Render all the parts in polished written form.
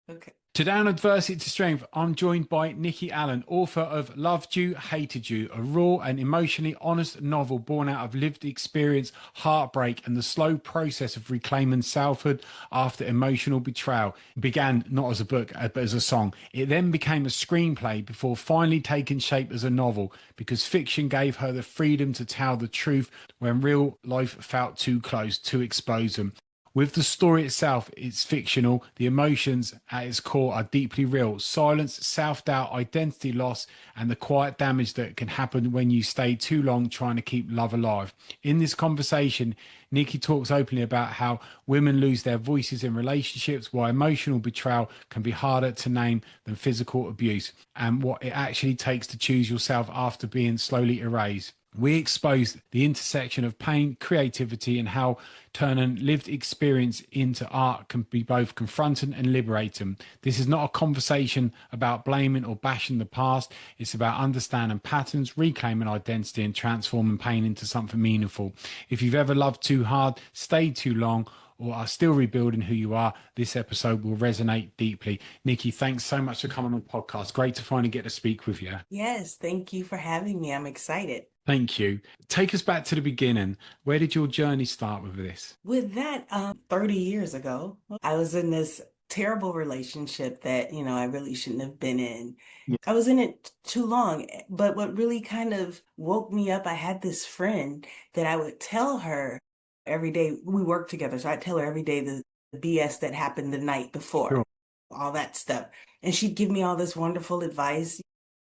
Okay. To Down Adversity to Strength, I'm joined by Nikki Allen, author of Loved You, Hated You, a raw and emotionally honest novel born out of lived experience, heartbreak, and the slow process of reclaiming selfhood after emotional betrayal. It began not as a book, but as a song. It then became a screenplay before finally taking shape as a novel because fiction gave her the freedom to tell the truth when real life felt too close to expose them. With the story itself, it's fictional. The emotions at its core are deeply real. Silence, self doubt, identity loss, and the quiet damage that can happen when you stay too long trying to keep love alive. In this conversation, Nikki talks openly about how women lose their voices in relationships, why emotional betrayal can be harder to name than physical abuse, and what it actually takes to choose yourself after being slowly erased. We expose the intersection of pain, creativity, and how turning lived experience into art can be both confronting and liberating. This is not a conversation about blaming or bashing the past. It's about understanding patterns, reclaiming identity, and transforming pain into something meaningful. If you've ever loved too hard, stayed too long, or are still rebuilding who you are, this episode will resonate deeply. Nikki, thanks so much for coming on the podcast. Great to finally get to speak with you. Yes, thank you for having me. I'm excited. Thank you. Take us back to the beginning. Where did your journey start with this? With that, 30 years ago, I was in this terrible relationship that, I really shouldn't have been in. Yeah, I was in it too long, but what really kind of woke me up, I had this friend that I would tell her every day. We worked together, so I'd tell her every day the BS that happened the night before, sure. all that stuff. And she'd give me all this wonderful advice,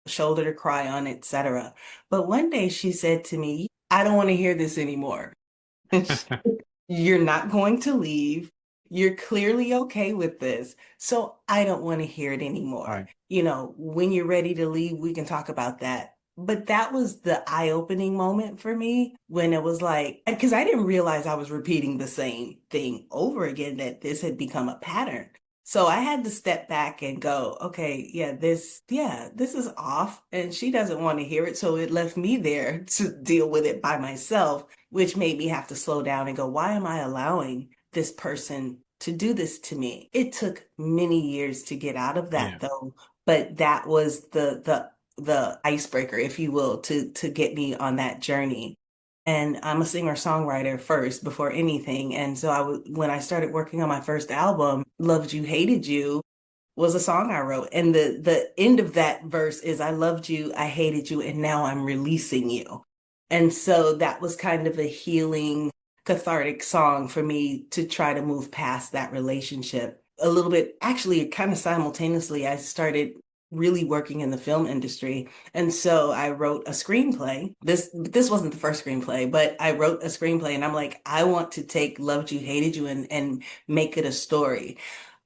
shoulder to cry on, etc. But one day she said to me, I don't want to hear this anymore. You're not going to leave. You're clearly okay with this. So I don't want to hear it anymore. Right. When you're ready to leave, we can talk about that. But that was the eye-opening moment for me when it was like, because I didn't realize I was repeating the same thing over again, that this had become a pattern. So I had to step back and go, okay, yeah, this is off. And she doesn't want to hear it. So it left me there to deal with it by myself, which made me have to slow down and go, why am I allowing this person to do this to me? It took many years to get out of that Yeah. though, but that was the icebreaker, if you will, to get me on that journey. And I'm a singer-songwriter first before anything. And so when I started working on my first album, Loved You, Hated You was a song I wrote. And the end of that verse is I loved you, I hated you, and now I'm releasing you. And so that was kind of a healing, cathartic song for me to try to move past that relationship. A little bit, actually, kind of simultaneously, I started really working in the film industry. And so I wrote a screenplay. This wasn't the first screenplay, but I wrote a screenplay and I'm like, I want to take Loved You, Hated You and make it a story.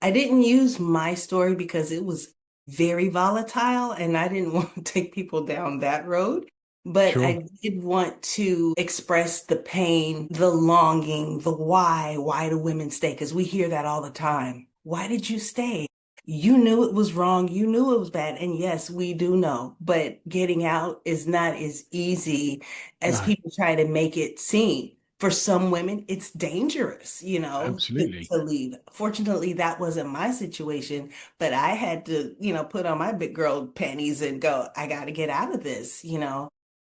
I didn't use my story because it was very volatile and I didn't want to take people down that road. But Sure. I did want to express the pain, the longing, the why. Why do women stay? Because we hear that all the time. Why did you stay? You knew it was wrong. You knew it was bad. And yes, we do know, but getting out is not as easy as No, people try to make it seem. For some women, it's dangerous, absolutely. to leave. Fortunately, that wasn't my situation, but I had to, put on my big girl panties and go, I got to get out of this.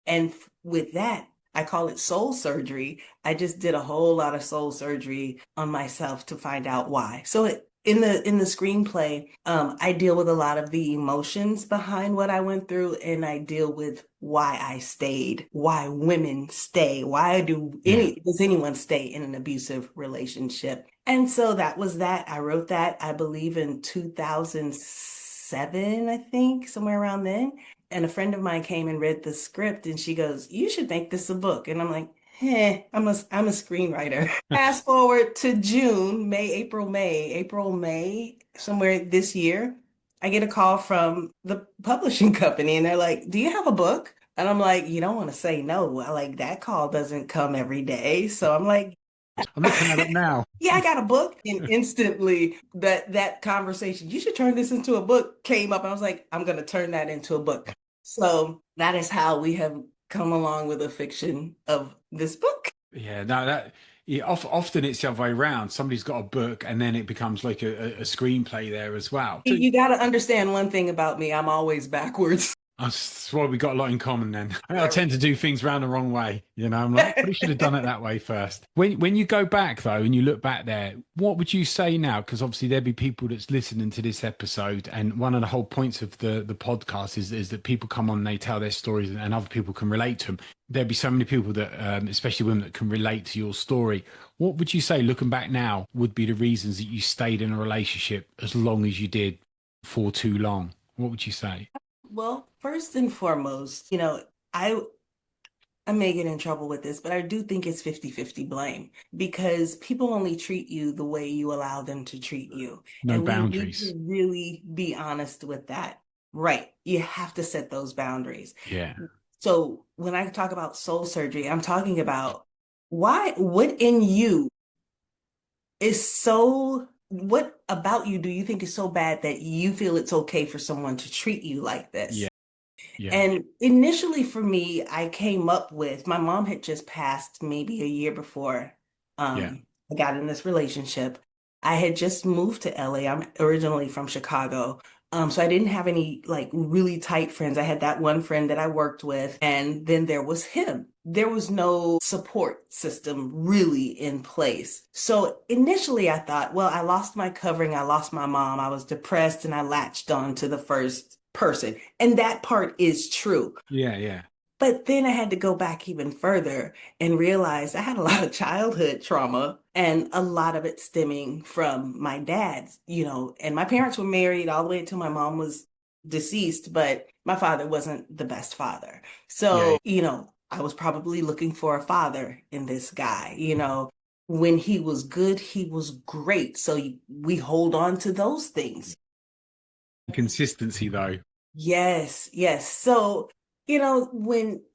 And with that, I call it soul surgery. I just did a whole lot of soul surgery on myself to find out why. So in the screenplay, I deal with a lot of the emotions behind what I went through, and I deal with why I stayed, why women stay, why Yeah. does anyone stay in an abusive relationship? And so that was that. I wrote that, I believe, in 2007, I think, somewhere around then. And a friend of mine came and read the script and she goes, you should make this a book. And I'm like, I'm a screenwriter. Fast forward to June, April, May, somewhere this year, I get a call from the publishing company and they're like, do you have a book? And I'm like, you don't want to say no. Like that call doesn't come every day. So I'm like, I'm looking at it now. yeah, I got a book. And instantly that conversation, you should turn this into a book, came up. I was like, I'm going to turn that into a book. So that is how we have come along with a fiction of this book. Yeah, no, that Yeah, often it's the other way around. Somebody's got a book, and then it becomes like a screenplay there as well. So You got to understand one thing about me. I'm always backwards. that's why we got a lot in common then. I tend to do things round the wrong way. I'm like, probably should have done it that way first. When you go back though, and you look back there, what would you say now? Because obviously there'd be people that's listening to this episode, and one of the whole points of the podcast is that people come on, and they tell their stories, and other people can relate to them. There'd be so many people that, especially women, that can relate to your story. What would you say, looking back now, would be the reasons that you stayed in a relationship as long as you did for too long? What would you say? Well, first and foremost, I I may get in trouble with this, but I do think it's 50-50 blame because people only treat you the way you allow them to treat you. No And we need boundaries. to really be honest with that. Right. You have to set those boundaries. Yeah. So when I talk about soul surgery, I'm talking about what in you is what about you do you think is so bad that you feel it's okay for someone to treat you like Yeah. this? Yeah. And initially for me, I came up with my mom had just passed maybe a year before Yeah. I got in this relationship. I had just moved to LA. I'm originally from Chicago. So I didn't have any like really tight friends. I had that one friend that I worked with, and then there was him. There was no support system really in place. So initially I thought, well, I lost my covering, I lost my mom, I was depressed, and I latched on to the first person. And that part is true. Yeah. Yeah. But then I had to go back even further and realize I had a lot of childhood trauma and a lot of it stemming from my dad's, and my parents were married all the way until my mom was deceased, but my father wasn't the best father. Yeah. So, I was probably looking for a father in this guy, when he was good, he was great. So we hold on to those things. Consistency though. Yes, yes. So,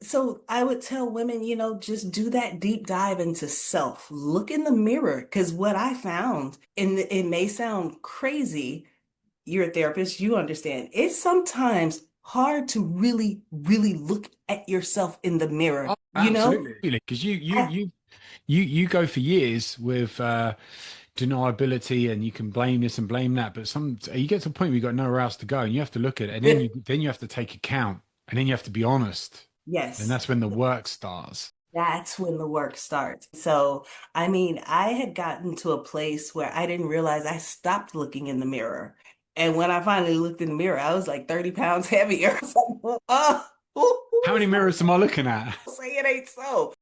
so I would tell women, just do that deep dive into self. Look in the mirror, because what I found, and it may sound crazy, you're a therapist, you understand. It's sometimes hard to really, really look at yourself in the mirror, Oh, you know? absolutely. Because I- you go for years with deniability, and you can blame this and blame that, but you get to a point where you've got nowhere else to go, and you have to look at it, and then you have to take account, and then you have to be honest, and yes. that's when the work starts. That's when the work starts. So, I mean, I had gotten to a place where I didn't realize I stopped looking in the mirror. And when I finally looked in the mirror, I was like 30 pounds heavier. I was like, oh, How many mirrors am I looking at? say it ain't so,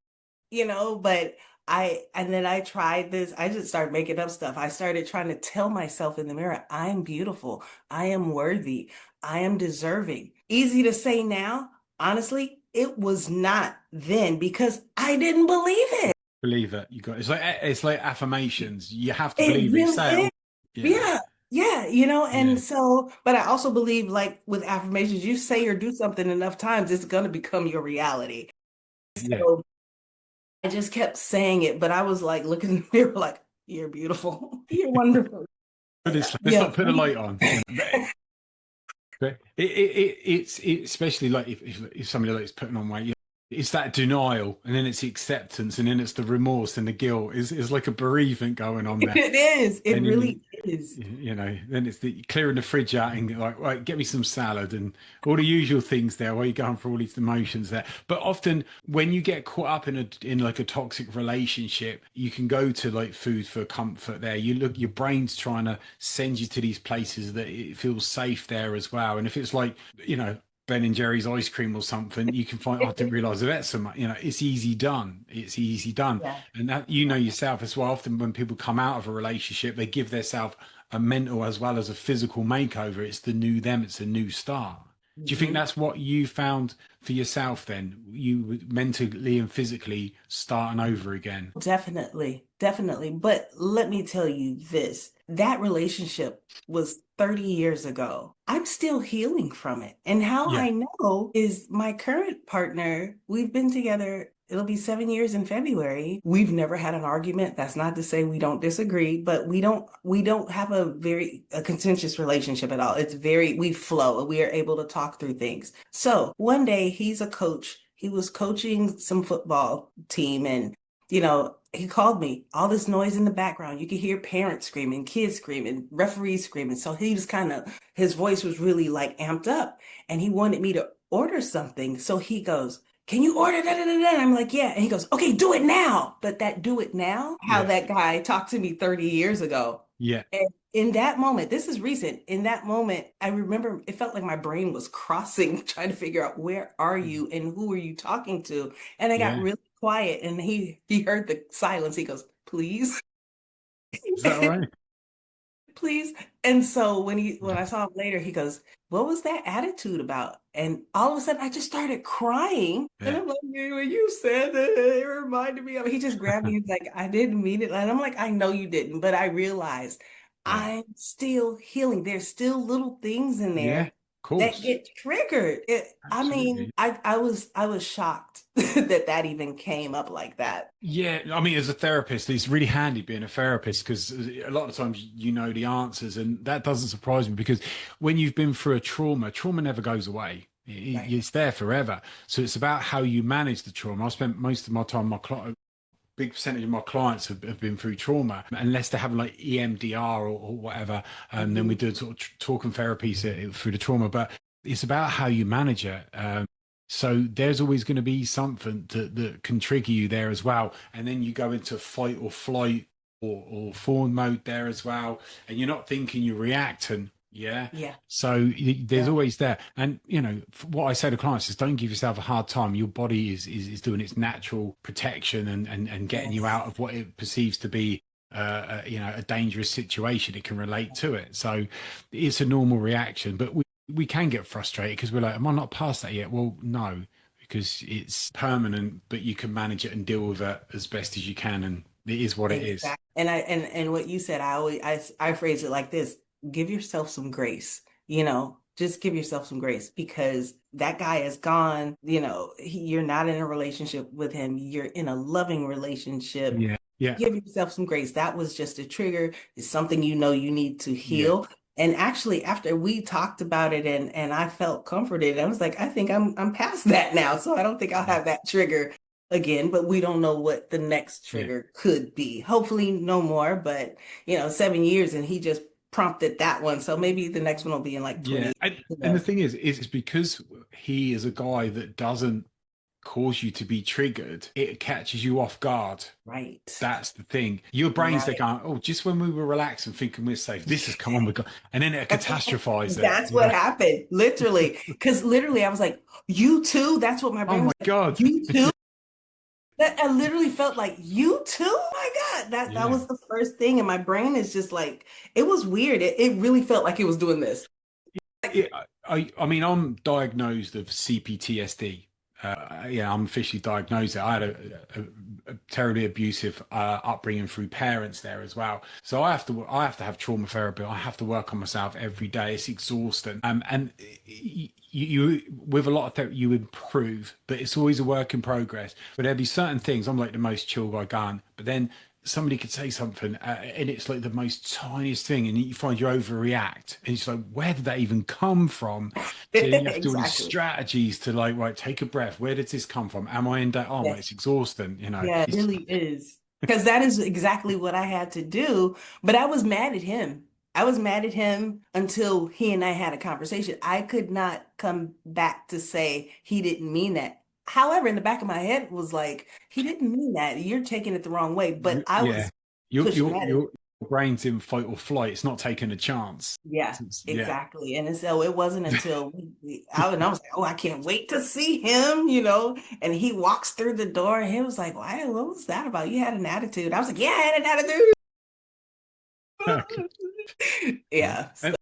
but and then I tried this. I just started making up stuff. I started trying to tell myself in the mirror, I am beautiful. I am worthy. I am deserving. Easy to say now. Honestly, it was not then because I didn't believe it. Believe it. You got it's like affirmations. You have to It believe it. You really say it. is. All, yeah. Yeah. Yeah, Yeah. and so, but I also believe like with affirmations, you say or do something enough times, it's going to become your reality. Yeah. So I just kept saying it, but I was like looking in the mirror like, you're beautiful. You're wonderful. But let's Yeah. not put a light on. But it's especially like if somebody like is putting on weight, it's that denial, and then it's the acceptance, and then it's the remorse and the guilt. Is like a bereavement going on there. It is. It And then really is. then it's the clearing the fridge out and like, right, get me some salad and all the usual things there while you're going through all these emotions there. But often when you get caught up in like a toxic relationship, you can go to like food for comfort there. Your brain's trying to send you to these places that it feels safe there as well. And if it's like, Ben and Jerry's ice cream or something, you can find, oh, I didn't realize that so much. It's easy done. It's easy done. Yeah. And that, yourself as well, often when people come out of a relationship, they give themselves a mental as well as a physical makeover. It's the new them, it's a new start. Do you think Mhm. that's what you found for yourself then? You mentally and physically starting over again? Definitely, definitely. But let me tell you this, that relationship was 30 years ago. I'm still healing from it. And how Yeah. I know is my current partner, we've been together, it'll be 7 years in February. We've never had an argument. That's not to say we don't disagree, but we don't have a contentious relationship at all. We flow. We are able to talk through things. So one day he's a coach. He was coaching some football team and he called me, all this noise in the background. You could hear parents screaming, kids screaming, referees screaming. So he was his voice was really like amped up and he wanted me to order something. So he goes, can you order that? And I'm like, yeah. And he goes, okay, do it now. But that do it now, how Yeah. that guy talked to me 30 years ago. Yeah. And in that moment, this is recent. In that moment, I remember it felt like my brain was crossing, trying to figure out where are you and who are you talking to? And I got Yeah. really quiet and he heard the silence. He goes, please. Is that right? Please. And so when I saw him later, he goes, what was that attitude about? And all of a sudden I just started crying. And Yeah. I'm like, "Yeah, when you said that, it reminded me of," he just grabbed me. He's like, I didn't mean it. And I'm like, I know you didn't, but I realized Yeah. I'm still healing. There's still little things in Yeah. there Of that course. get triggered. I mean, Absolutely. I was shocked that that even came up like that. Yeah, I mean, as a therapist, it's really handy being a therapist because a lot of times you know the answers, and that doesn't surprise me because when you've been through a trauma, trauma never goes away. Right. It's there forever. So it's about how you manage the trauma. I spent most of my time, big percentage of my clients have been through trauma, unless they have like EMDR or whatever, and then we Mhm. do sort of talking therapy through the trauma. But it's about how you manage it. So there's always going to be something that can trigger you there as well, and then you go into fight or flight or fawn mode there as well, and you're not thinking, you're reacting. Yeah. Yeah. So there's Yeah. always there, and what I say to clients is, don't give yourself a hard time. Your body is doing its natural protection and getting you Yes. out of what it perceives to be a dangerous situation. It can relate to it, so it's a normal reaction. But we can get frustrated because we're like, am I not past that yet? Well, no, because it's permanent, but you can manage it and deal with it as best as you can, and it is what it is. Exactly. And what you said, I phrase it like this: give yourself some grace, just give yourself some grace because that guy is gone, you're not in a relationship with him, you're in a loving relationship. Yeah, yeah, Give yourself some grace. That was just a trigger. It's something you need to yeah, heal. And actually, after we talked about it and I felt comforted, I was like, I think I'm past that now. So I don't think I'll yeah, have that trigger again, but we don't know what the next yeah. trigger could be. Hopefully no more, but 7 years and he just prompted that one. So maybe the next one will be in like Yeah, 20, and the thing is it's because he is a guy that doesn't cause you to be triggered. It catches you off guard. Right. That's the thing. Your brain's there Right. going, oh, just when we were relaxed and thinking we're safe, this has come on, we got, and then it catastrophize it. That's what happened, literally. Because literally, I was like, "You too?" That's what my Oh brain my was like. God. You too? That I literally felt like, "You too?" Oh my God, that Yeah. was the first thing, and my brain is just like, it was weird. It really felt like it was doing this. It, I mean, I'm diagnosed of CPTSD. Yeah, I'm officially diagnosed. I had a terribly abusive upbringing through parents there as well. So I have to have trauma therapy. I have to work on myself every day. It's exhausting. And you with a lot of therapy you improve, but it's always a work in progress. But there'll be certain things. I'm like the most chill guy going, but then somebody could say something and it's like the most tiniest thing and you find you overreact and it's like, where did that even come from? So then you have to do all these Exactly. strategies to like, right, take a breath, where did this come from? Am I in that? Oh my, Yes. it's exhausting, Yeah, it it's really is. Because that is exactly what I had to do. But I was mad at him. I was mad at him until he and I had a conversation. I could not come back to say he didn't mean that. However, in the back of my head was like, he didn't mean that. You're taking it the wrong way. But I yeah, was your pushing your at him. your brain's in fight or flight. It's not taking a chance. Yeah, Yeah. exactly. And so it wasn't until I was like, oh, I can't wait to see him. And he walks through the door and he was like, why, what was that about? You had an attitude. I was like, yeah, I had an attitude. Okay. Yeah. Yeah. And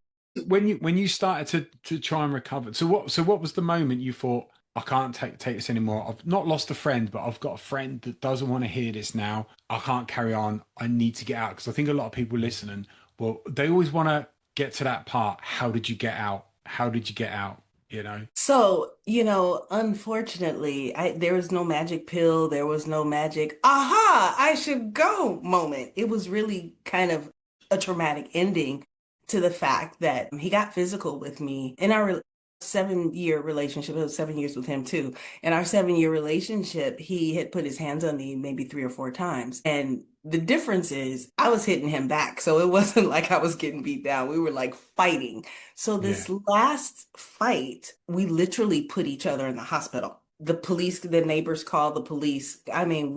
when you started to try and recover, so what was the moment you thought, I can't take this anymore. I've not lost a friend, but I've got a friend that doesn't want to hear this now. I can't carry on. I need to get out because I think a lot of people listening, well, they always want to get to that part. How did you get out? How did you get out? You know? So, unfortunately, there was no magic pill. There was no magic, aha, I should go moment. It was really kind of a traumatic ending to the fact that he got physical with me in our relationship. 7 year relationship. It was 7 years with him too. In our 7 year relationship, he had put his hands on me maybe 3 or 4 times. And the difference is I was hitting him back. So it wasn't like I was getting beat down. We were like fighting. So Yeah. this last fight, we literally put each other in the hospital. The police, the neighbors called the police. I mean,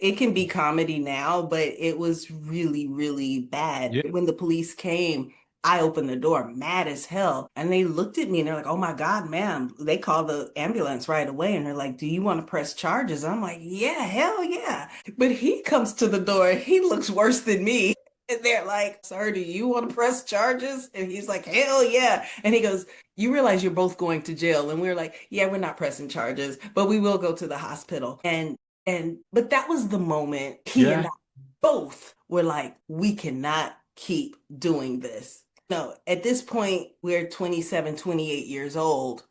it can be comedy now, but it was really, really bad. Yeah. When the police came, I opened the door mad as hell. And they looked at me and they're like, oh my God, ma'am. They called the ambulance right away and they're like, do you want to press charges? I'm like, yeah, hell yeah. But he comes to the door. He looks worse than me. And they're like, sir, do you want to press charges? And he's like, hell yeah. And he goes, you realize you're both going to jail. And we're like, yeah, we're not pressing charges, but we will go to the hospital. But that was the moment he and Yeah. I both were like, we cannot keep doing this. No, at this point, we're 27, 28 years old.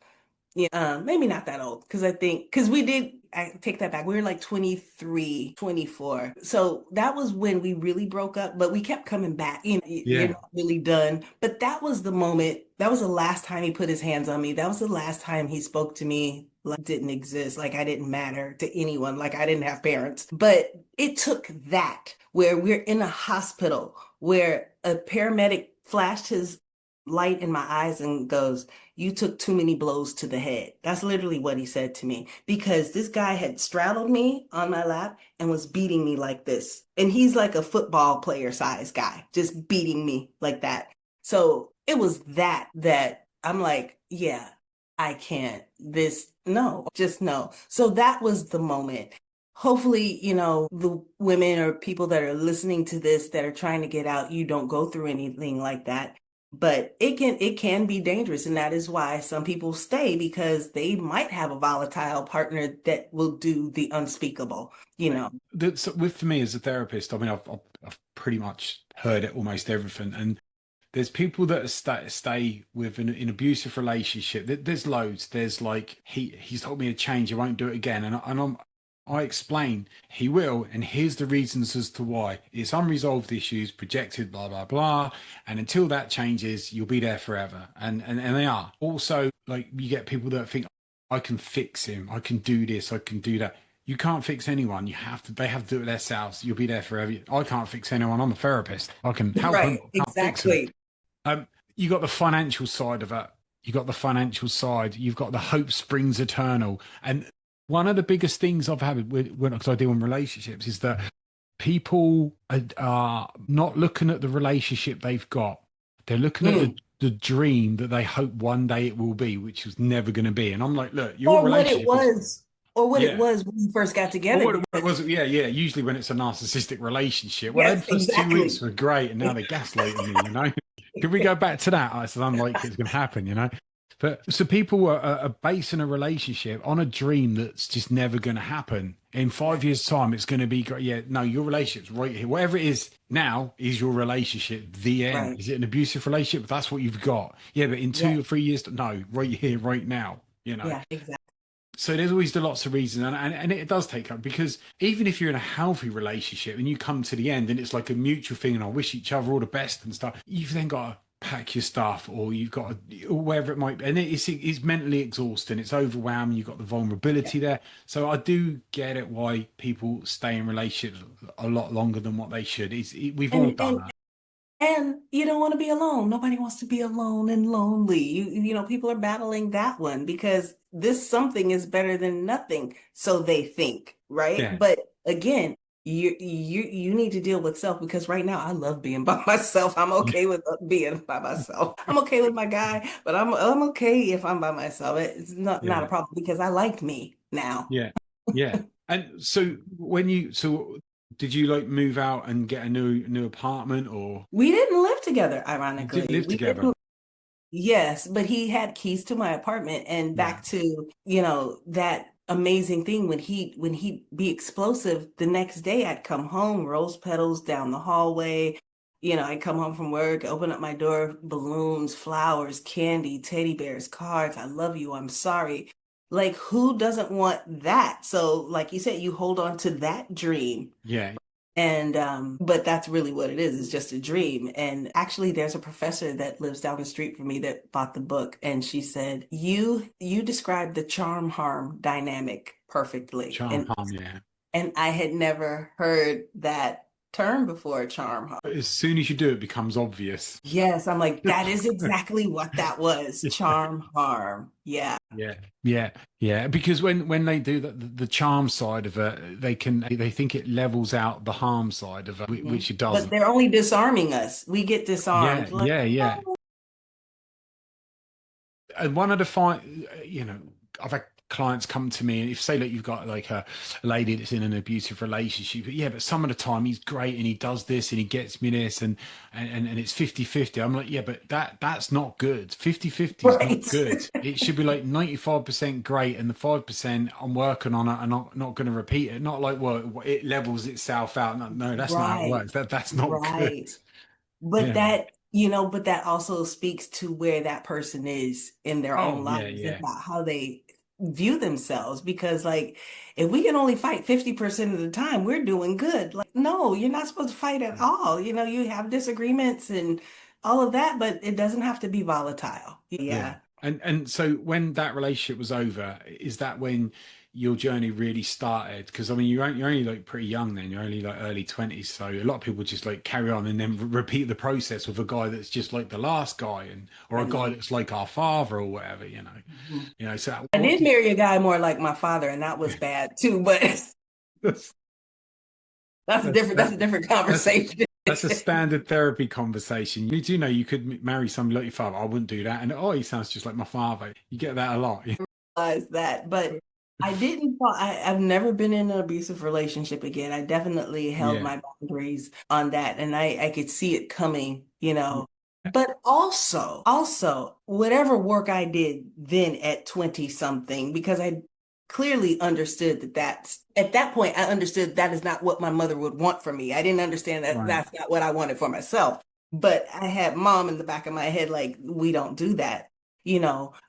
Yeah, maybe not that old because I take that back. We were like 23, 24. So that was when we really broke up, but we kept coming back. You're Yeah. not really done. But that was the moment. That was the last time he put his hands on me. That was the last time he spoke to me like I didn't exist, like I didn't matter to anyone, like I didn't have parents. But it took that where we're in a hospital where a paramedic flashed his light in my eyes and goes, you took too many blows to the head. That's literally what he said to me because this guy had straddled me on my lap and was beating me like this. And he's like a football player size guy, just beating me like that. So it was that I'm like, yeah, I can't. No, just no. So that was the moment. Hopefully, the women or people that are listening to this that are trying to get out, you don't go through anything like that. But it can be dangerous, and that is why some people stay because they might have a volatile partner that will do the unspeakable, you Like, know. for me as a therapist, I mean, I've pretty much heard it almost everything, and there's people that stay with an abusive relationship. There's loads. There's like he's told me to change. He won't do it again, I explain he will, and here's the reasons as to why. It's unresolved issues, projected, blah blah blah, and until that changes, you'll be there forever. And they are. Also, like you get people that think I can fix him, I can do this, I can do that. You can't fix anyone. They have to do it themselves. You'll be there forever. I can't fix anyone. I'm a therapist. I can help them, Right, but I can't fix them. exactly. You got the financial side of it. You got the financial side. You've got the hope springs eternal. And one of the biggest things I've had because I deal in relationships is that people are not looking at the relationship they've got. They're looking at Mm. the dream that they hope one day it will be, which was never going to be. And I'm like, look, your Or what it relationship is, was, or what it yeah. was when we first got Or together, what it because was, yeah, yeah. Usually when it's a narcissistic relationship, well, yes, those first 2 weeks exactly. were great, and now they're gaslighting me. Could we go back to that? I said, unlikely it's going to happen. But so people are basing a relationship on a dream that's just never going to happen. In 5 years' time, it's going to be great. Yeah, no, your relationship's right here. Whatever it is now is your relationship. The end. Right. Is it an abusive relationship? That's what you've got. Yeah, but in Yeah. 2 or 3 years, no, right here, right now. Yeah, exactly. So there's always the lots of reasons, and it does take up because even if you're in a healthy relationship and you come to the end and it's like a mutual thing and I wish each other all the best and stuff, you've then got to pack your stuff or you've got to, or wherever it might be, and it's mentally exhausting, it's overwhelming, you've got the Yeah. vulnerability there. So I do get it why people stay in relationships a lot longer than what they should. We've all And done and that. And you don't want to be alone. Nobody wants to be alone and lonely. People are battling that one because this something is better than nothing, so they think, right? Yeah. But again, you need to deal with self because right now I love being by myself. I'm okay with being by myself. I'm okay with my guy, but I'm okay if I'm by myself. It's not a Yeah. problem because I like me now. Yeah. Yeah. And so did you like move out and get a new apartment, or We didn't live together, you did ironically. live We together? didn't. Yes, but he had keys to my apartment and Yeah. back to, that amazing thing when he'd be explosive, the next day I'd come home, rose petals down the hallway. I'd come home from work, open up my door, balloons, flowers, candy, teddy bears, cards. I love you. I'm sorry. Like who doesn't want that? So, like you said, you hold on to that dream Yeah. And but that's really what it is. It's just a dream. And actually there's a professor that lives down the street from me that bought the book, and she said, you described the charm harm dynamic perfectly. Charm harm, yeah. And I had never heard that term before, charm harm. But as soon as you do, it becomes obvious. Yes, I'm like, that is exactly what that was. Charm harm. Yeah. Yeah, yeah, yeah. Because when they do the charm side of it, they think it levels out the harm side of it, Mhm. which it But doesn't. they're only disarming us. We get Yeah, disarmed. Like, yeah, yeah. oh, And one of the I've had clients come to me and if say, look, you've got like a lady that's in an abusive relationship, but yeah, but some of the time he's great and he does this and he gets me this and it's 50-50. I'm like, yeah, but that's not good. 50-50 is not right. good. It should be like 95% great and the 5% I'm working on it and not going to repeat it. Not like, well, it levels itself out. No, no, that's not how it Right. works. That's not good. Right. But Yeah. but that also speaks to where that person is in their own Oh, yeah, lives and yeah. about how they view themselves. Because, like, if we can only fight 50% of the time, we're doing good. Like, no, you're not supposed to fight at all. You have disagreements and all of that, but it doesn't have to be volatile. Yeah. Yeah. And so when that relationship was over, is that when your journey really started? Because I mean, you're only like pretty young then. You're only like early 20s. So a lot of people just like carry on and then repeat the process with a guy that's just like the last guy and or I a guy know. that's like our father or whatever, you know. Mhm. You know, so I what did did marry a guy more like my father, and that was bad too, but that's that's a that's different that, that's a different that's conversation. that's a standard therapy conversation. You do know you could marry somebody like your father. I wouldn't do that. And oh, he sounds just like my father. You get that a lot. Realize that, but I didn't fall. I've never been in an abusive relationship again. I definitely held Yeah. my boundaries on that, and I could see it coming. But also, whatever work I did then at 20 something, because I clearly understood that at that point, I understood that is not what my mother would want for me. I didn't understand that Right. that's not what I wanted for myself. But I had mom in the back of my head, like, we don't do that.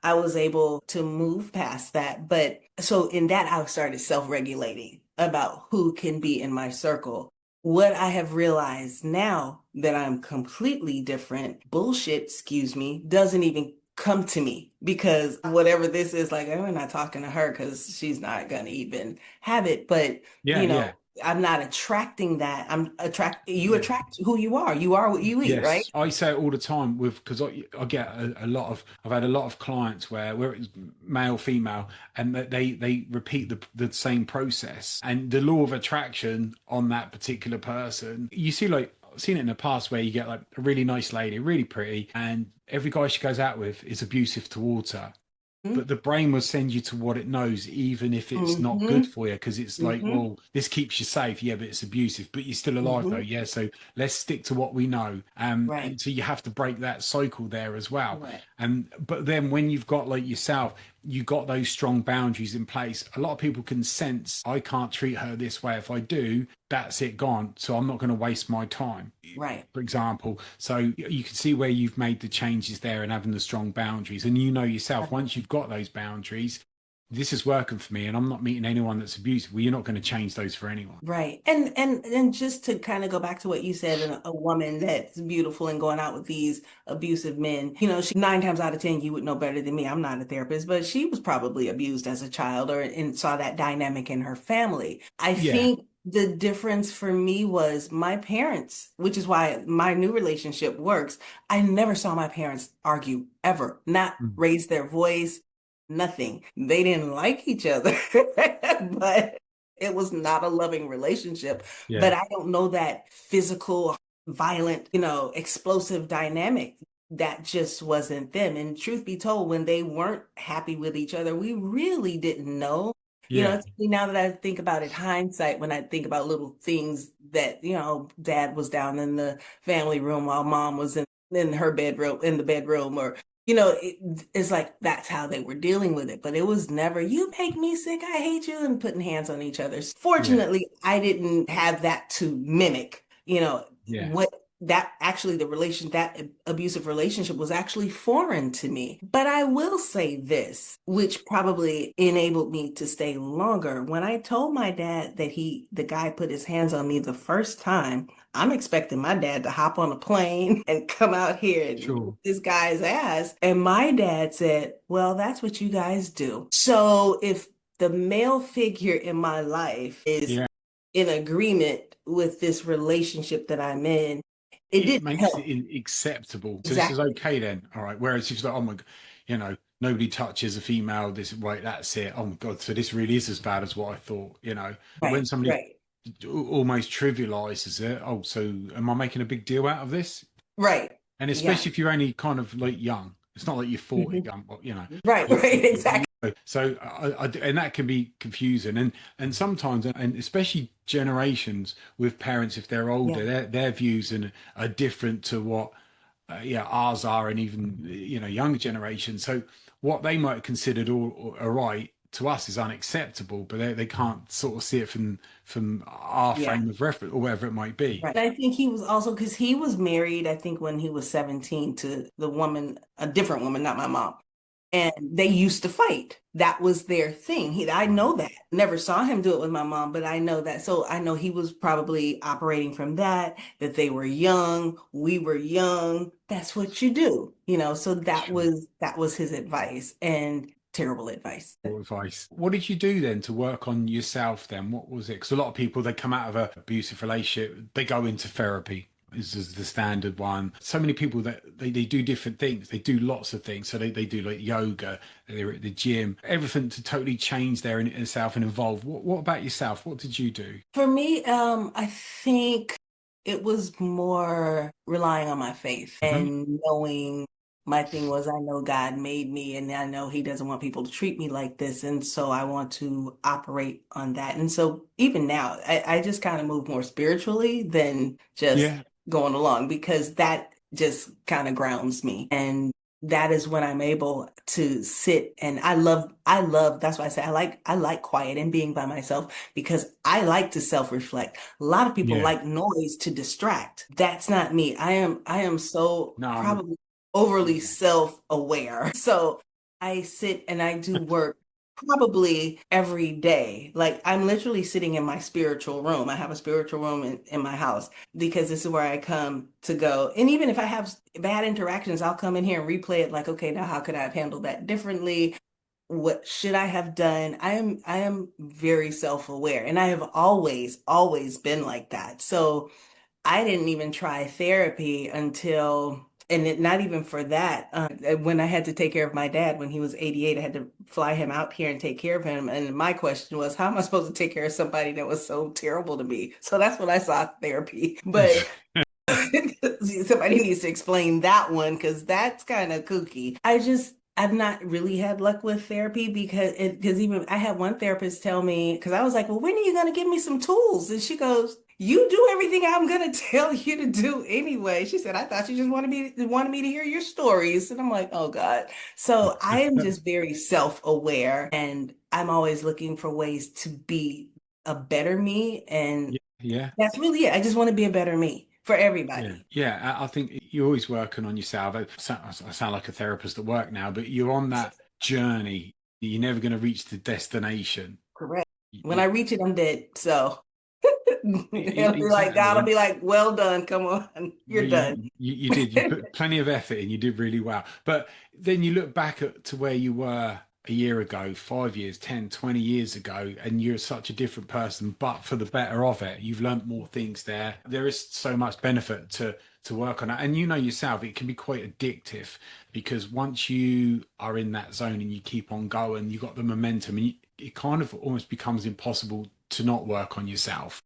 I was able to move past that. But so in that, I started self-regulating about who can be in my circle. What I have realized now that I'm completely different, bullshit, excuse me, doesn't even come to me, because whatever this is, like, I'm not talking to her because she's not gonna even have it. But Yeah, yeah. I'm not attracting that. You Yeah. attract who you are. You are what you eat, right? Yes, I say it all the time with because I get a lot of I've had a lot of clients where it's male female and that they repeat the same process and the law of attraction on that particular person. You see like I've seen it in the past where you get like a really nice lady, really pretty, and every guy she goes out with is abusive towards her, but the brain will send you to what it knows, even if it's not good Mm-hmm. for you, because it's like, Mm-hmm. well, this keeps you safe, yeah, but it's abusive, but you're still alive though, Mm-hmm. yeah. So let's stick to what we know. Right. And so you have to break that cycle there as well. Right. And but then when you've got like yourself, you got those strong boundaries in place. A lot of people can sense I can't treat her this way. If I do, that's it gone. So I'm not going to waste my time Right. for example. So you can see where you've made the changes there and having the strong boundaries. And you know yourself, once you've got those boundaries, this is working for me and I'm not meeting anyone that's abusive. Well, you're not going to change those for anyone. Right. And just to kind of go back to what you said, a woman that's beautiful and going out with these abusive men, she 9 times out of 10, you would know better than me. I'm not a therapist, but she was probably abused as a child or and saw that dynamic in her family. I Yeah. think the difference for me was my parents, which is why my new relationship works. I never saw my parents argue ever, not Mm. raise their voice, nothing. They didn't like each other, but it was not a loving relationship. But Yeah. I don't know that physical, violent, explosive dynamic. That just wasn't them. And truth be told, when they weren't happy with each other, we really didn't know. Yeah. It's only now that I think about it, hindsight, when I think about little things that, dad was down in the family room while mom was in her bedroom, in the bedroom, or it's like that's how they were dealing with it. But it was never, you make me sick, I hate you, and putting hands on each other. Yeah. Fortunately, I didn't have that to mimic, Yeah. what that actually the relation that abusive relationship was actually foreign to me. But I will say this, which probably enabled me to stay longer. When I told my dad that the guy put his hands on me the first time, I'm expecting my dad to hop on a plane and come out here and Sure. whoop this guy's ass. And my dad said, well, that's what you guys do. So if the male figure in my life is Yeah. in agreement with this relationship that I'm in, it It didn't makes it help. acceptable. So this is Exactly. okay then. All right. Whereas if it's like, oh my, nobody touches a female, this, right, that's it. Oh my God. So this really is as bad as what I thought, But when Right, somebody right, almost trivializes it, oh, so am I making a big deal out of this? right. And Yeah. especially if you're only kind of like young, it's not like you're 40, Mhm. Right, you, right, exactly. so and that can be confusing, and sometimes, and especially generations with parents, if they're older, Yeah, their views are different to what yeah ours are, and even younger generations. So what they might have considered all right to us is unacceptable, but they can't sort of see it from our yeah. frame of reference or whatever it might be. Right. I think he was also because he was married, I think when he was 17 to the woman, a different woman, not my mom. And they used to fight. That was their thing. I Right. know that. Never saw him do it with my mom, but I know that. So I know he was probably operating from that they were young, we were young. That's what you do, So Sure. that was his advice and terrible advice. Or advice. What did you do then to work on yourself then? What was it? Because a lot of people, they come out of a abusive relationship, they go into therapy. This is the standard one. So many people that they do different things. They do lots of things. So they do like yoga, they're at the gym, everything to totally change their inner self and evolve. What about yourself? What did you do? For me, I think it was more relying on my faith Hmm. and knowing my thing was I know God made me and I know He doesn't want people to treat me like this. And so I want to operate on that. And so even now, I just kind of move more spiritually than just Yeah. going along because that just kind of grounds me. And that is when I'm able to sit and that's why I say I like quiet and being by myself because I like to self-reflect. A lot of people Yeah. like noise to distract. That's not me. I am so No, I'm. probably overly Yeah. self-aware. So I sit and I do work probably every day. Like I'm literally sitting in my spiritual room. I have a spiritual room in my house because this is where I come to go. And even if I have bad interactions, I'll come in here and replay it like, okay, now how could I have handled that differently? What should I have done? I am very self-aware and I have always been like that. So I didn't even try therapy until, not even for that. When I had to take care of my dad when he was 88, I had to fly him out here and take care of him. And my question was, how am I supposed to take care of somebody that was so terrible to me? So that's when I saw therapy. But somebody needs to explain that one because that's kind of kooky. I've not really had luck with therapy because even I had one therapist tell me because I was like, well, when are you going to give me some tools? And she goes, you do everything I'm going to tell you to do anyway. She said, I thought you just wanted me to hear your stories. And I'm like, oh God. So I am just very self-aware and I'm always looking for ways to be a better me. And Yeah. Yeah. that's really it. I just want to be a better me for Yeah, everybody. yeah. I think you're always working on yourself. I sound like a therapist at work now, but you're on that journey. You're never going to reach the destination. Correct. When You, I reach it, I'm dead. So he'll be like, God will exactly. be like, well done. Come on. You're Well, done. you did. You put plenty of effort in. You did really well. But then you look back to where you were a year ago, 5 years, 10, 20 years ago, and you're such a different person, but for the better of it. You've learnt more things there. There is so much benefit to work on that. And you know yourself, it can be quite addictive because once you are in that zone and you keep on going, you've got the momentum, and it kind of almost becomes impossible to not work on yourself.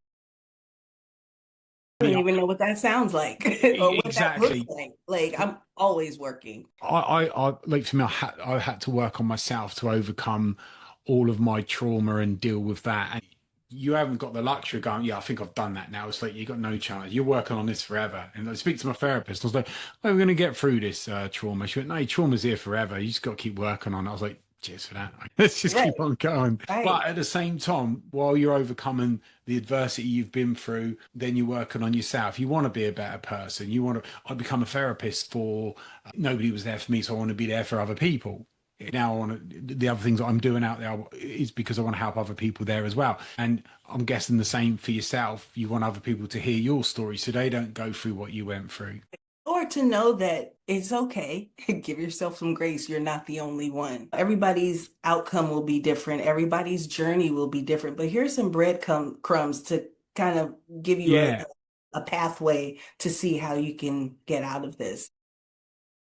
I don't even know what that sounds like or what that looks Exactly. like. Like I'm always working. Like for me, I had to work on myself to overcome all of my trauma and deal with that. And you haven't got the luxury of going, yeah, I think I've done that now. It's like you got no chance. You're working on this forever. And I speak to my therapist. I was like, oh, we're going to get through this trauma. She went, no, trauma's here forever. You just got to keep working on it. I was like, Cheers for that. Let's just Right, keep on going. right. But at the same time, while you're overcoming the adversity you've been through, then you're working on yourself. You want to be a better person. You want to, I become a therapist for nobody was there for me, so I want to be there for other people. Now, I want to, the other things that I'm doing out there is because I want to help other people there as well. And I'm guessing the same for yourself. You want other people to hear your story so they don't go through what you went through. Or to know that it's okay. Give yourself some grace. You're not the only one. Everybody's outcome will be different. Everybody's journey will be different. But here's some crumbs to kind of give you Yeah. a pathway to see how you can get out of this.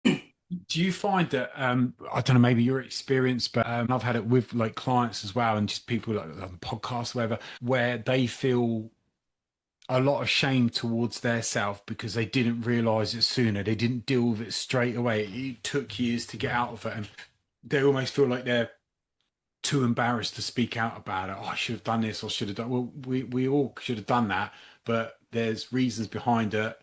Do you find that I don't know, maybe your experience, but I've had it with like clients as well, and just people like on podcasts, or whatever, where they feel a lot of shame towards their self because they didn't realize it sooner. They didn't deal with it straight away. It took years to get out of it, and they almost feel like they're too embarrassed to speak out about it. Oh, I should have done this or should have done. Well, we all should have done that, but there's reasons behind it.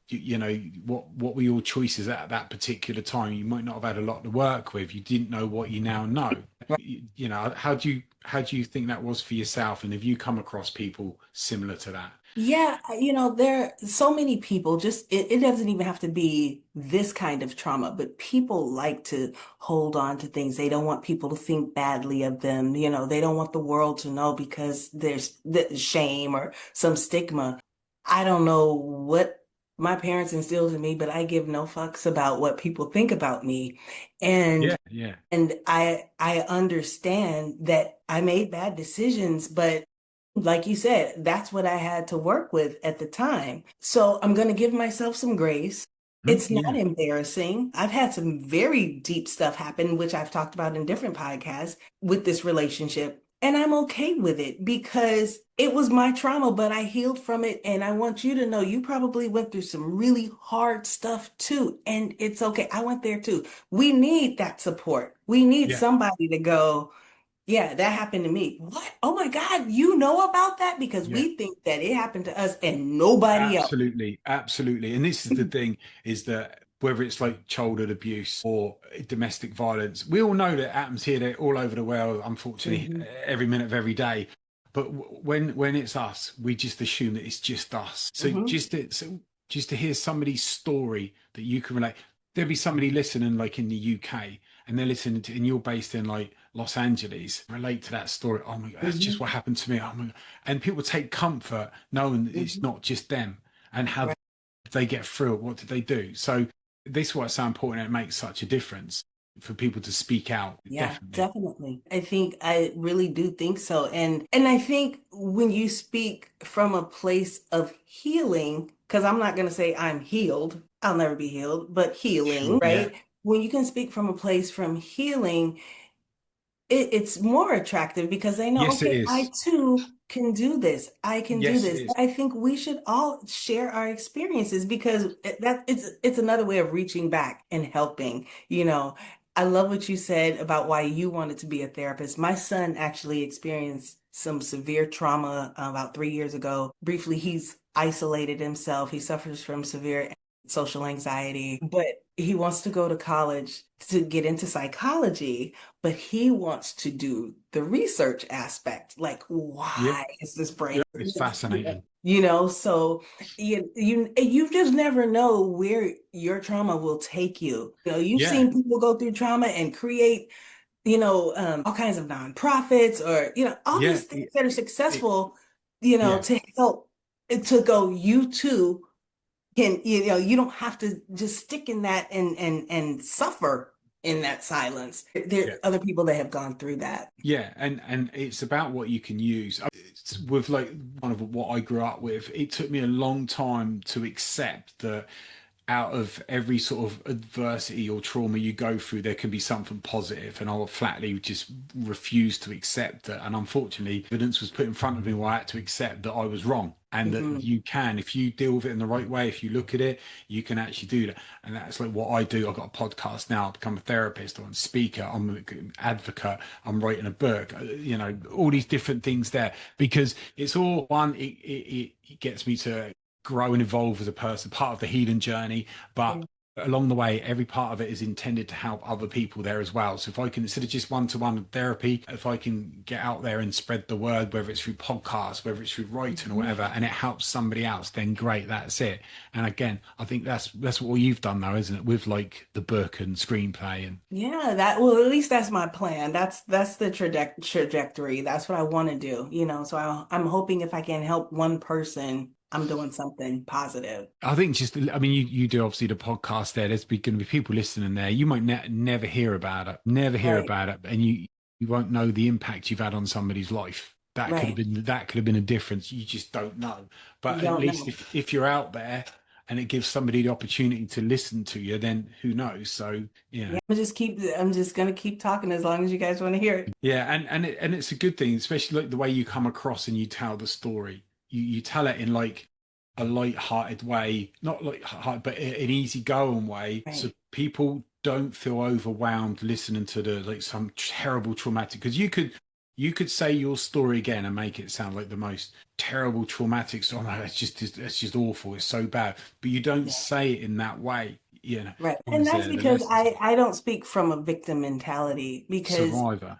You know what were your choices at that particular time? You might not have had a lot to work with. You didn't know what you now know. You know, how do you think that was for yourself? And have you come across people similar to that? Yeah, there are so many people, just it doesn't even have to be this kind of trauma, but people like to hold on to things. They don't want people to think badly of them. They don't want the world to know because there's the shame or some stigma. I don't know what my parents instilled in me, but I give no fucks about what people think about me. And Yeah, yeah, I understand that I made bad decisions, but like you said, that's what I had to work with at the time. So I'm going to give myself some grace. It's not yeah, embarrassing. I've had some very deep stuff happen, which I've talked about in different podcasts with this relationship. And I'm okay with it because it was my trauma, but I healed from it. And I want you to know you probably went through some really hard stuff too. And it's okay. I went there too. We need that support. We need yeah. somebody to go. Yeah, that happened to me. What? Oh my God, you know about that? Because Yeah. we think that it happened to us and nobody else. Absolutely, absolutely. And this is the thing is that whether it's like childhood abuse or domestic violence, we all know that it happens here, there, all over the world, unfortunately, Hmm. every minute of every day. But when it's us, we just assume that it's just us. Hmm. So just to hear somebody's story that you can relate, there'll be somebody listening like in the UK and they're listening to, and you're based in like Los Angeles, relate to that story. Oh my God, that's just Hmm. what happened to me. Oh my God. And people take comfort knowing that it's Hmm. not just them and how Right. did they get through it. What did they do? So this is why it's so important. It makes such a difference for people to speak out. Yeah, Definitely. definitely. I really do think so. And I think when you speak from a place of healing, because I'm not going to say I'm healed, I'll never be healed, but healing, Sure. Yeah. right? When you can speak from a place from healing, it's more attractive because they know, Yes, it okay, I is. too can do this. I can do Yes, it this. is. I think we should all share our experiences because it's another way of reaching back and helping. I love what you said about why you wanted to be a therapist. My son actually experienced some severe trauma about 3 years ago. Briefly, he's isolated himself. He suffers from severe social anxiety, but he wants to go to college to get into psychology, but he wants to do the research aspect. Like, Yeah. why is this brain? Yeah. It's fascinating. So you just never know where your trauma will take you. You've Yeah. seen people go through trauma and create, all kinds of nonprofits or, all Yeah. these things that are It, successful, yeah. to help to go, you too you don't have to just stick in that and suffer in that silence. There Yeah. are other people that have gone through that. Yeah, and it's about what you can use. It's with like one of what I grew up with, it took me a long time to accept that out of every sort of adversity or trauma you go through, there can be something positive, and I would flatly just refuse to accept it. And unfortunately, evidence was put in front of me where I had to accept that I was wrong, and that Hmm. you can, if you deal with it in the right way, if you look at it, you can actually do that. And that's like what I do. I've got a podcast now. I've become a therapist. I'm a speaker. I'm an advocate. I'm writing a book. All these different things there because it's all one. It gets me to grow and evolve as a person, part of the healing journey. But Yeah. along the way, every part of it is intended to help other people there as well. So if I can, instead of just one-to-one therapy, if I can get out there and spread the word, whether it's through podcasts, whether it's through writing or whatever, and it helps somebody else, then great, that's it. And again, I think that's what you've done though, isn't it? With like the book and screenplay and Yeah, that well, at least that's my plan. That's the trajectory. That's what I want to do, So I'm hoping if I can help one person, I'm doing something positive. I think just, I mean, you do obviously the podcast there. There's going to be people listening there. You might never hear about it, never hear Right, about it, and you won't know the impact you've had on somebody's life. right. That could have been a difference. You just don't know. But You at don't least know. if you're out there and it gives somebody the opportunity to listen to you, then who knows? So Yeah, I'm just gonna keep talking as long as you guys want to hear it. yeah, and it's a good thing, especially like the way you come across and you tell the story. You tell it in like a light-hearted way, not like heart, but an easygoing way, so Right. people don't feel overwhelmed listening to the like some terrible traumatic. Because you could say your story again and make it sound like the most terrible traumatic story. Oh, it's just awful. It's so bad, but you don't Yeah. say it in that way. You know, Right. And always that's the because lessons. I don't speak from a victim mentality because Survivor.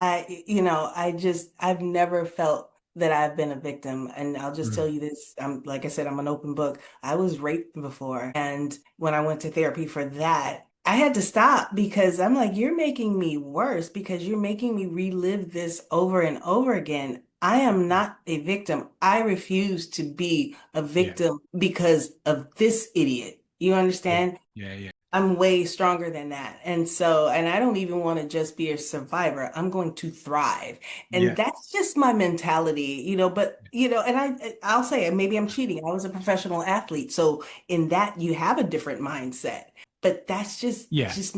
I've never felt that I've been a victim. And I'll just tell Mm. you this, like I said, I'm an open book. I was raped before. And when I went to therapy for that, I had to stop because I'm like, you're making me worse because you're making me relive this over and over again. I am not a victim. I refuse to be a Yeah, victim because of this idiot. You yeah, understand? yeah, yeah. I'm way stronger than that. And I don't even want to just be a survivor. I'm going to thrive. And Yeah. that's just my mentality, but and I'll say it, maybe I'm cheating. I was a professional athlete. So in that you have a different mindset. But that's just Yeah, just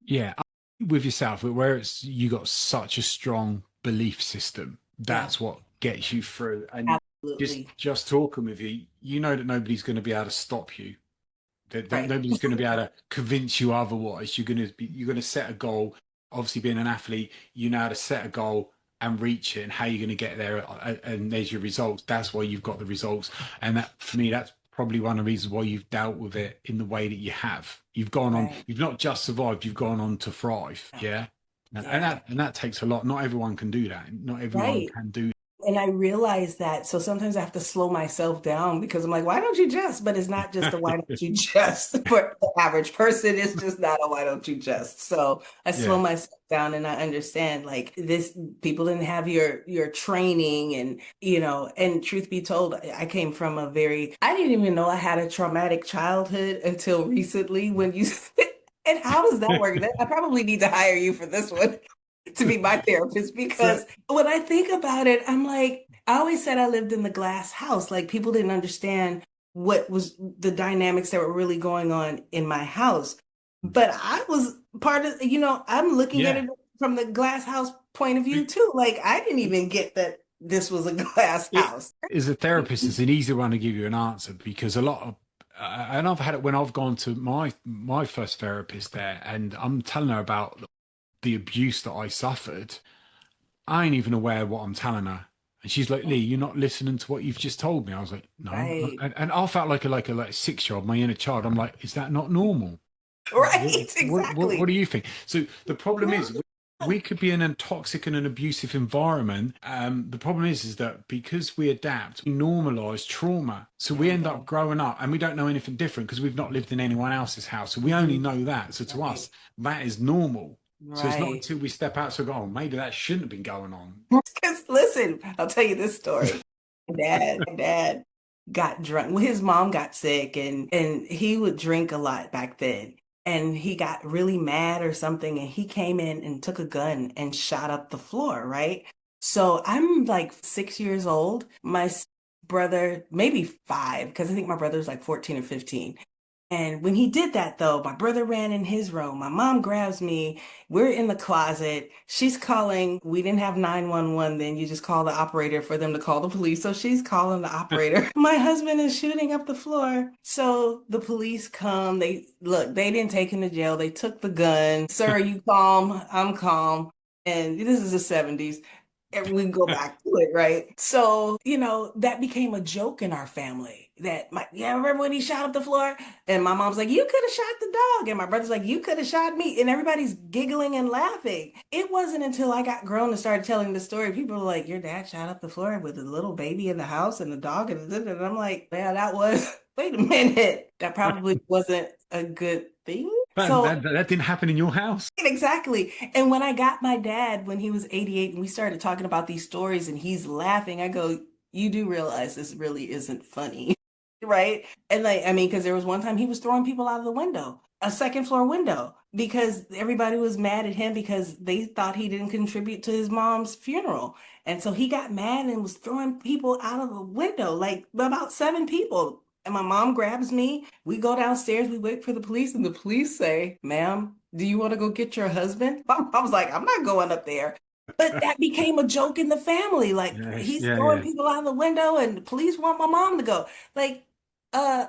yeah. With yourself, where it's you got such a strong belief system, yeah, that's what gets you through. And absolutely. just talking with you, you know that nobody's going to be able to stop you. That Right. nobody's going to be able to convince you otherwise. You're going to set a goal. Obviously, being an athlete, you know how to set a goal and reach it, and how you're going to get there. And there's your results. That's why you've got the results. And that, for me, that's probably one of the reasons why you've dealt with it in the way that you have. You've gone on. Right. You've not just survived. You've gone on to thrive. Yeah. And Yeah. that takes a lot. Not everyone can do that. Not everyone Right. can do. And I realize that. So sometimes I have to slow myself down because I'm like, why don't you just? But it's not just a why don't you just for the average person. It's just not a why don't you just. So I slow Yeah. myself down and I understand like this, people didn't have your training and and truth be told, I came from I didn't even know I had a traumatic childhood until recently when you and how does that work? I probably need to hire you for this one to be my therapist So because when I think about it, I'm like, I always said I lived in the glass house. Like people didn't understand what was the dynamics that were really going on in my house. But I was part of, I'm looking at yeah. it from the glass house point of view too. Like I didn't even get that this was a glass It house. as a therapist, it's an easy one to give you an answer because a lot of and I've had it when I've gone to my first therapist there, and I'm telling her about the abuse that I suffered. I ain't even aware what I'm telling her, and she's like, "Lee, you're not listening to what you've just told me." I was like, "No," Right. and I felt like a 6-year-old, my inner child. I'm like, "Is that not normal?" What, Right. what Exactly. do you think? So the problem No. is we could be in a toxic and an abusive environment. The problem is that because we adapt, we normalize trauma. So we end up Everything. growing up and we don't know anything different because we've not lived in anyone else's house. So we only Mhm. know that. So to Right. us, that is normal. So it's not Right. until we step out to go, oh, maybe that shouldn't have been going on. Because listen, I'll tell you this story. My dad got drunk. Well, his mom got sick and he would drink a lot back then. And he got really mad or something and he came in and took a gun and shot up the floor, right? So I'm like 6 years old. Brother, maybe five, because I think my brother's like 14 or 15. And when he did that, though, my brother ran in his room. My mom grabs me. We're in the closet. She's calling. We didn't have 911 then. You just call the operator for them to call the police. So she's calling the operator. My husband is shooting up the floor. So the police come. They didn't take him to jail. They took the gun. Sir, are you calm? I'm calm. And this is the 70s. And we go back to it, right? So, that became a joke in our family. That yeah, remember when he shot up the floor? And my mom's like, you could have shot the dog. And my brother's like, you could have shot me. And everybody's giggling and laughing. It wasn't until I got grown and started telling the story, people were like, your dad shot up the floor with a little baby in the house and the dog. And I'm like, yeah, that was, wait a minute. That probably wasn't a good thing. That, So that that didn't happen in your house. exactly. And when I got my dad when he was 88 and we started talking about these stories and he's laughing, I go, you do realize this really isn't funny, right? And like, I mean, because there was one time he was throwing people out of the window, a second floor window, because everybody was mad at him because they thought he didn't contribute to his mom's funeral. And so he got mad and was throwing people out of the window, like about seven people. And my mom grabs me. We go downstairs, we wait for the police, and the police say, ma'am, do you want to go get your husband? I was like, I'm not going up there. But that became a joke in the family. Like Yes, he's yeah, throwing yeah, people out the window, and the police want my mom to go. Like, uh,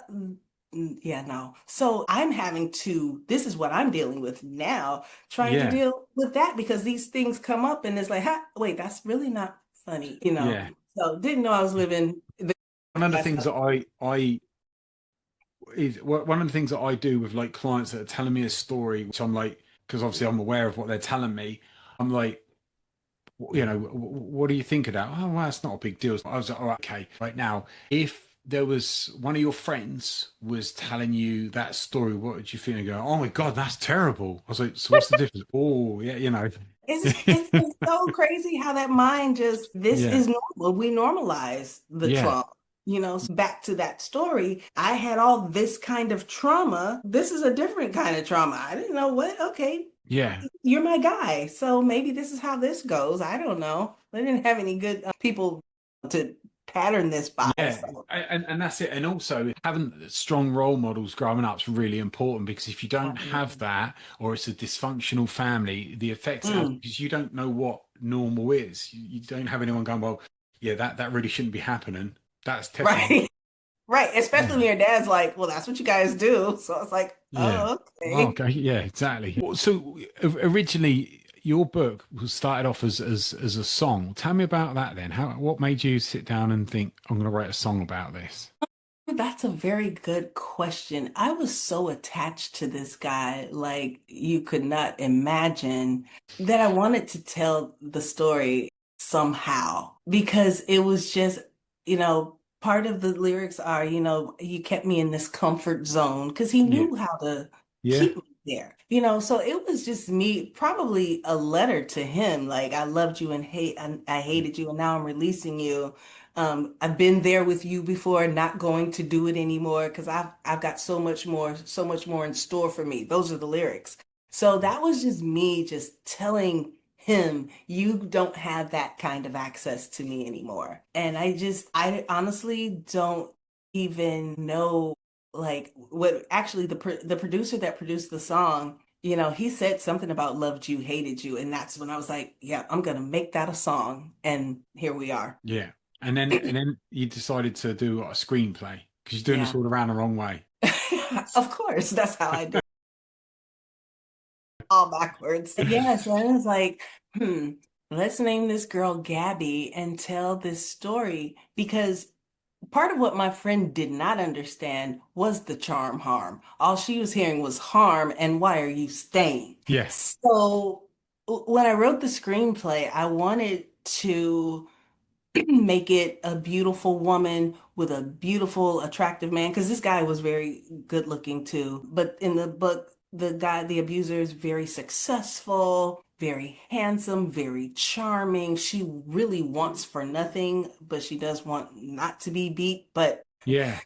yeah, no. So I'm having to, this is what I'm dealing with now, trying to yeah, deal with that because these things come up and it's like, ha, wait, that's really not funny. yeah. So didn't know I was living the One of the things lifestyle. that I is one of the things that I do with like clients that are telling me a story, which I'm like, because obviously I'm aware of what they're telling me. I'm like, what do you think of that? Oh, well, that's not a big deal. I was like, all right, okay, right now, if there was one of your friends was telling you that story, what would you feel? And go, oh my God, that's terrible. I was like, so what's the difference? Oh, yeah, It's so crazy how that mind just, this yeah, is normal. We normalize the yeah, trauma. So back to that story, I had all this kind of trauma. This is a different kind of trauma. I didn't know what, okay, yeah. you're my guy. So maybe this is how this goes. I don't know. I didn't have any good people to pattern this by. Yeah, So, and that's it. And also having strong role models growing up is really important because if you don't have absolutely. that, or it's a dysfunctional family, the effects it has Mm, because you don't know what normal is. You don't have anyone going, well, yeah, that really shouldn't be happening. That's definitely right. Right. Especially when yeah, your dad's like, well, that's what you guys do. So it's like, yeah. oh, Oh, okay. okay, yeah, exactly. So originally, your book was started off as a song. Tell me about that then. What made you sit down and think I'm going to write a song about this? That's a very good question. I was so attached to this guy, like you could not imagine, that I wanted to tell the story somehow because it was just, part of the lyrics are, you kept me in this comfort zone because he Yeah, knew how to yeah, keep me there. So it was just me, probably a letter to him, like I loved you and I hated you and now I'm releasing you. I've been there with you before, not going to do it anymore because I've got so much more in store for me. Those are the lyrics. So that was just me just telling him, you don't have that kind of access to me anymore. And I honestly don't even know like what actually the producer that produced the song, he said something about loved you, hated you, and that's when I was like, yeah, I'm gonna make that a song, and here we are. yeah. And then you decided to do a screenplay because you're doing this Yeah. all around the wrong way. Of course, that's how I do it, all backwards. Yes, and it was like, hmm, let's name this girl Gabby and tell this story because part of what my friend did not understand was the charm harm. All she was hearing was harm and why are you staying? Yeah, So when I wrote the screenplay, I wanted to make it a beautiful woman with a beautiful, attractive man. Because this guy was very good looking too. But in the book, the guy, the abuser, is very successful, very handsome, very charming. She really wants for nothing, but she does want not to be beat. But yeah,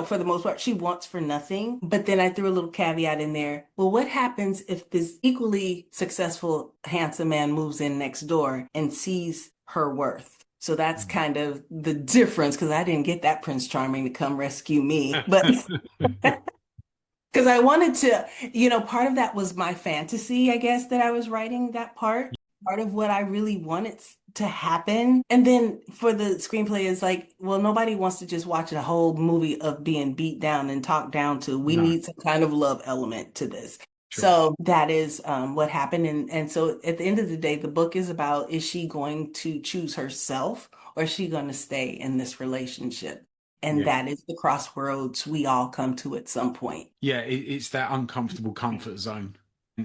for the most part, she wants for nothing. But then I threw a little caveat in there. Well, what happens if this equally successful, handsome man moves in next door and sees her worth? So that's kind of the difference because I didn't get that Prince Charming to come rescue me. But because I wanted to, part of that was my fantasy, I guess, that I was writing that part of what I really wanted to happen. And then for the screenplay, it's like, well, nobody wants to just watch a whole movie of being beat down and talked down to. We no, need some kind of love element to this. Sure. So that is what happened. And so at the end of the day, the book is about, is she going to choose herself or is she going to stay in this relationship? And Yeah. that is the crossroads we all come to at some point. Yeah, it's that uncomfortable comfort zone.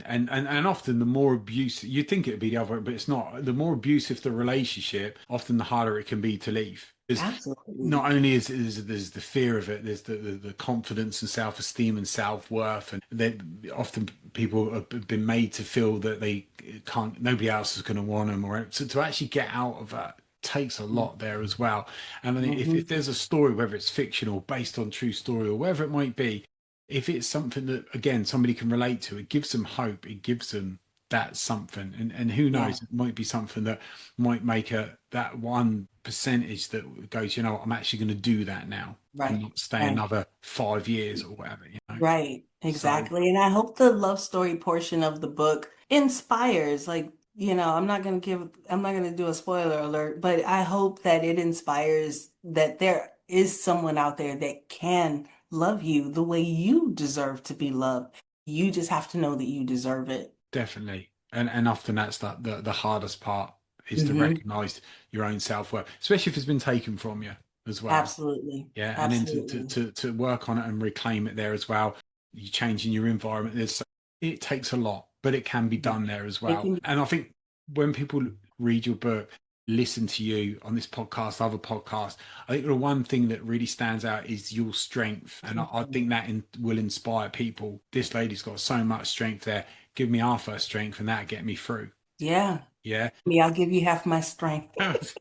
And often the more abusive, you'd think it would be the other, but it's not. The more abusive the relationship, often the harder it can be to leave. Because Absolutely. not only is there's the fear of it, there's the confidence and self-esteem and self-worth, and they, often people have been made to feel that they can't, nobody else is going to want them, or so to actually get out of that takes a lot there as well. And I think if Hmm. there's a story, whether it's fictional, based on true story, or whatever it might be, if it's something that again somebody can relate to, it gives them hope, it gives them that something. And who Yeah, knows, it might be something that might make a that one percentage that goes, you know, I'm actually going to do that now and right, not stay right. another 5 years or whatever, you know. Right, So exactly. And I hope the love story portion of the book inspires, like, I'm not going to do a spoiler alert, but I hope that it inspires that there is someone out there that can love you the way you deserve to be loved. You just have to know that you deserve it. definitely. And often that's the hardest part is to Hmm. recognize your own self-worth, especially if it's been taken from you as well. Absolutely. Yeah, and then Absolutely. to work on it and reclaim it there as well. You changing your environment. It takes a lot, but it can be Yeah. done there as It well. can, And I think when people read your book, listen to you on this podcast, other podcasts, I think the one thing that really stands out is your strength, and I think that will inspire people. This lady's got so much strength there. Give me half her strength, and that get me through. yeah. Yeah, Me, I'll give you half my strength.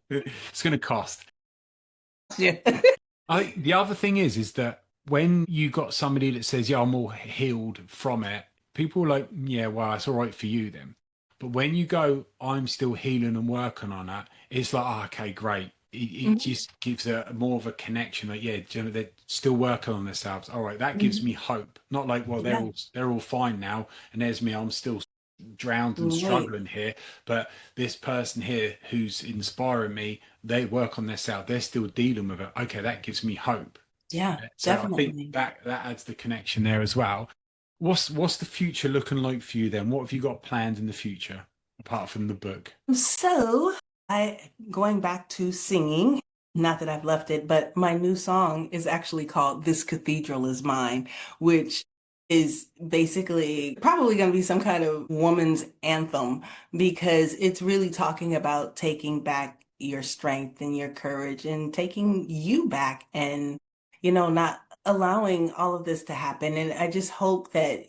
it's going to cost. Yeah. I think the other thing is that when you got somebody that says, "Yeah, I'm all healed from it," people are like, "Yeah, well, it's all right for you then." But when you go, "I'm still healing and working on it," it's like, oh, "Okay, great." It Mhm. just gives a more of a connection. Like, yeah, do you know, they're still working on themselves. All right, that gives me Mhm. hope. Not like, well, Yeah. they're all fine now, and there's me. I'm still drowned and Right. struggling here, but this person here who's inspiring me, they work on themselves, they're still dealing with it. Okay, that gives me hope. Yeah, So I think definitely. that adds the connection there as well. What's the future looking like for you then? What have you got planned in the future apart from the book? So, going back to singing, not that I've left it, but my new song is actually called This Cathedral Is Mine, which is basically probably going to be some kind of woman's anthem because it's really talking about taking back your strength and your courage and taking you back and, not allowing all of this to happen. And I just hope that,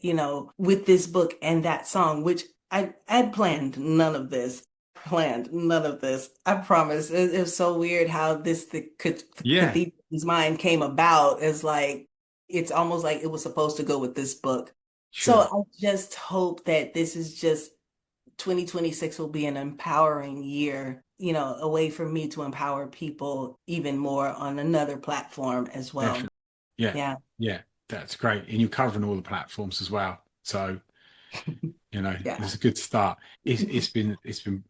with this book and that song, which I had planned none of this. Planned none of this. I promise. It was so weird how the Yeah, cathedral's mind came about. As like it's almost like it was supposed to go with this book. So sure, I just hope that this is just 2026 will be an empowering year, a way for me to empower people even more on another platform as well. definitely. Yeah, Yeah. yeah, that's great. And you're covering all the platforms as well. So you know, Yeah. it's a good start. It's been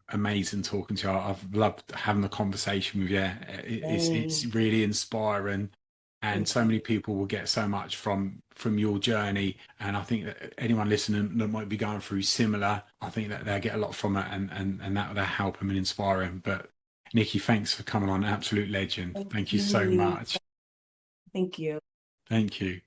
amazing talking to you. I've loved having the conversation with you. It's Dang. really inspiring, and Thank so you. many people will get so much from your journey. And I think that anyone listening that might be going through similar, I think that they'll get a lot from it, and that'll help them and inspire them. But Nikki, thanks for coming on. Absolute legend. Thank Thank you so you. much. Thank you. Thank you.